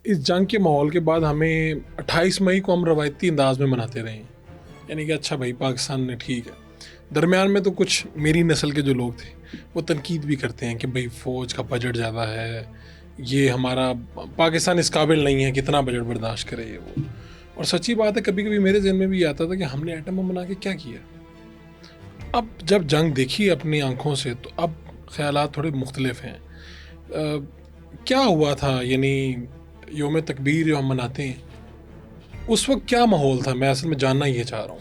इस जंग के माहौल के बाद हमें 28 मई को हम रवायती अंदाज में मनाते रहे हैं, यानी कि अच्छा भाई पाकिस्तान ने ठीक है। दरमियान में तो कुछ मेरी नस्ल के जो लोग थे वो तनकीद भी करते हैं कि भाई फ़ौज का बजट ज़्यादा है, ये हमारा पाकिस्तान इस काबिल नहीं है, कितना बजट बर्दाश्त करे ये वो। और सच्ची बात है, कभी कभी मेरे जहन में भी आता था कि हमने एटम बम बना के क्या किया। अब जब जंग देखी अपनी आंखों से तो अब ख़यालात थोड़े मुख्तलिफ हैं। क्या हुआ था, यानी योम तकबीर जो हम मनाते हैं उस वक्त क्या माहौल था, मैं असल में जानना ये चाह रहा हूँ।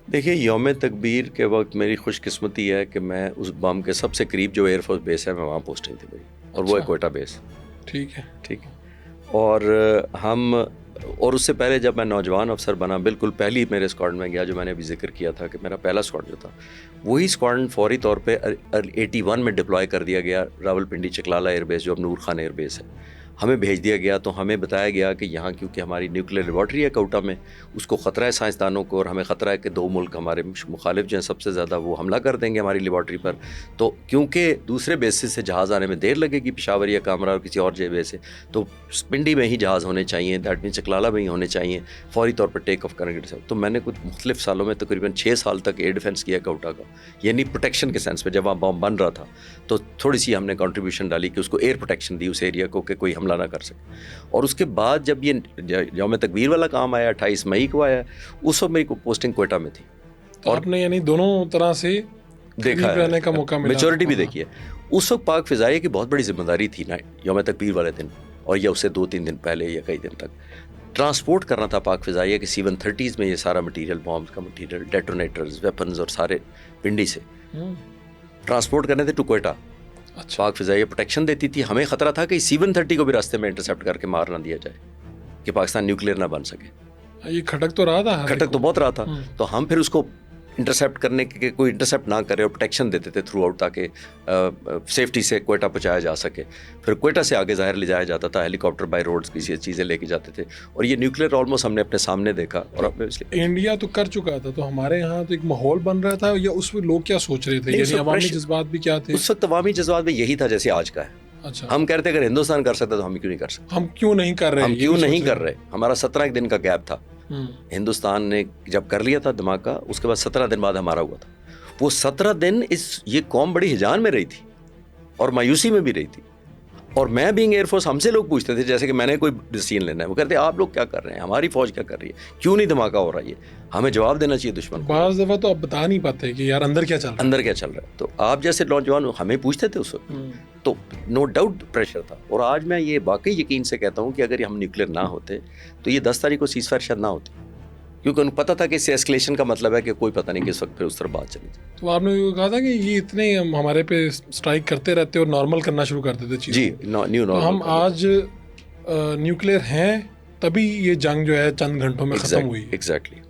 देखिए, यौम तकबीर के वक्त मेरी खुशकिस्मती है कि मैं उस बम के सबसे करीब जो एयरफोर्स बेस है मैं वहाँ पोस्टिंग थी मेरी, और वो है कोयटा बेस। ठीक है। ठीक है। और उससे पहले जब मैं नौजवान अफसर बना, बिल्कुल पहली मेरे स्क्वाड्रन में गया जो मैंने अभी जिक्र किया था कि मेरा पहला स्क्वाड्रन जो था, वही स्क्वाड्रन फौरी तौर पे 81 में डिप्लॉय कर दिया गया रावलपिंडी चकलाला एयरबेस, जो अब नूर खान एयरबेस है। हमें भेज दिया गया तो हमें बताया गया कि यहाँ क्योंकि हमारी न्यूक्लियर लेबॉर्ट्री है कोटा में, उसको ख़तरा है साइंसदानों को, और हमें ख़तरा है कि 2 मुल्क हमारे मुखालिफ जो हैं सबसे ज़्यादा वो हमला कर देंगे हमारी लेबॉर्ट्री पर। तो क्योंकि दूसरे बेसिस से जहाज़ आने में देर लगेगी, पेशावर या कामरा और किसी और जगह से, तो पिंडी में ही जहाज़ होने चाहिए, दैट मीन चकलाला में ही होने चाहिए, फौरी तौर पर टेक ऑफ करने के। तो मैंने कुछ मुख्तलिफ सालों में तकरीबन 6 साल तक एयर डिफेंस किया कोटा का, यानी प्रोटेक्शन के सेंस में। जब वहाँ बम बन रहा था तो थोड़ी सी हमने कंट्रीब्यूशन डाली कि उसको एयर प्रोटेक्शन दी उस एरिया को कि कोई हमला ना कर सके। और उसके बाद जब ये यौम तकबीर वाला काम आया, 28 मई को आया, उस वक्त मेरी पोस्टिंग कोयटा में थी। तो और आपने यानी दोनों तरह से देखा रहने का मौका मिला, मेचोरिटी भी देखी है। उस वक्त पाक फ़िज़ाइया की बहुत बड़ी जिम्मेदारी थी ना यौम तकबीर वाले दिन, और या उससे 2-3 दिन पहले या कई दिन तक ट्रांसपोर्ट करना था पाक फ़िज़ाइया के C-130s में ये सारा मटीरियल, बॉम्ब का मटीरियल, डेटोनेटर्स, वेपन्स और सारे पिंडी से ट्रांसपोर्ट करने थे टू कोयटा। अच्छा। पाक फ़िज़ाइया प्रोटेक्शन देती थी। हमें ख़तरा था कि C-130 को भी रास्ते में इंटरसेप्ट करके मार ना दिया जाए कि पाकिस्तान न्यूक्लियर ना बन सके। ये खटक तो रहा था, खटक तो बहुत रहा था। तो हम फिर उसको इंटरसेप्ट करने के, कोई इंटरसेप्ट ना करे, और प्रोटेक्शन देते थे थ्रू आउट, ताकि सेफ्टी से कोयटा पहुंचाया जा सके। फिर कोयटा से आगे ज़ाहिर ले जाया जाता था, हेलीकॉप्टर बाय रोड्स की चीज़ें लेके जाते थे। और ये न्यूक्लियर ऑलमोस्ट हमने अपने सामने देखा। और इंडिया तो कर चुका था, तो हमारे यहाँ तो एक माहौल बन रहा था, या उस वक्त लोग क्या सोच रहे थे, यानी अवामी जज्बात भी क्या थे? उस वक्त अवामी जज्बात में यही था जैसे आज का है। अच्छा। हम कहते अगर हिंदुस्तान कर सकता तो हम क्यों नहीं कर सकते? हम क्यों नहीं कर रहे? हम क्यों नहीं कर रहे? हमारा 17 दिन का गैप था। हिंदुस्तान ने जब कर लिया था धमाका, उसके बाद 17 दिन बाद हमारा हुआ था। वो 17 दिन ये कौम बड़ी हिजान में रही थी और मायूसी में भी रही थी। और मैं बीइंग एयरफोर्स, हमसे लोग पूछते थे जैसे कि मैंने कोई डिसीजन लेना है, वो कहते आप लोग क्या कर रहे हैं, हमारी फौज क्या कर रही है, क्यों नहीं धमाका हो रहा है? हमें जवाब देना चाहिए दुश्मन को। बाज़ दफ़ा तो आप बता नहीं पाते कि यार अंदर क्या चल रहा है। तो आप जैसे नौजवान हमें पूछते थे उस वक्त, तो नो डाउट प्रेशर था। और आज मैं ये वाकई यकीन से कहता हूँ कि अगर हम न्यूक्लियर ना होते तो ये 10 तारीख को सीज़फायर शायद ना होती, क्योंकि उनको पता था कि इससे एस्केलेशन का मतलब है कि कोई पता नहीं किस वक्त फिर उस तरफ बात चली। तो आपने कहा था कि ये इतने हमारे पे स्ट्राइक करते रहते और नॉर्मल करना शुरू कर देते चीज़। जी, न्यू नॉर्मल। हम आज न्यूक्लियर हैं तभी ये जंग जो है चंद घंटों में ख़त्म हुई। एग्जैक्टली।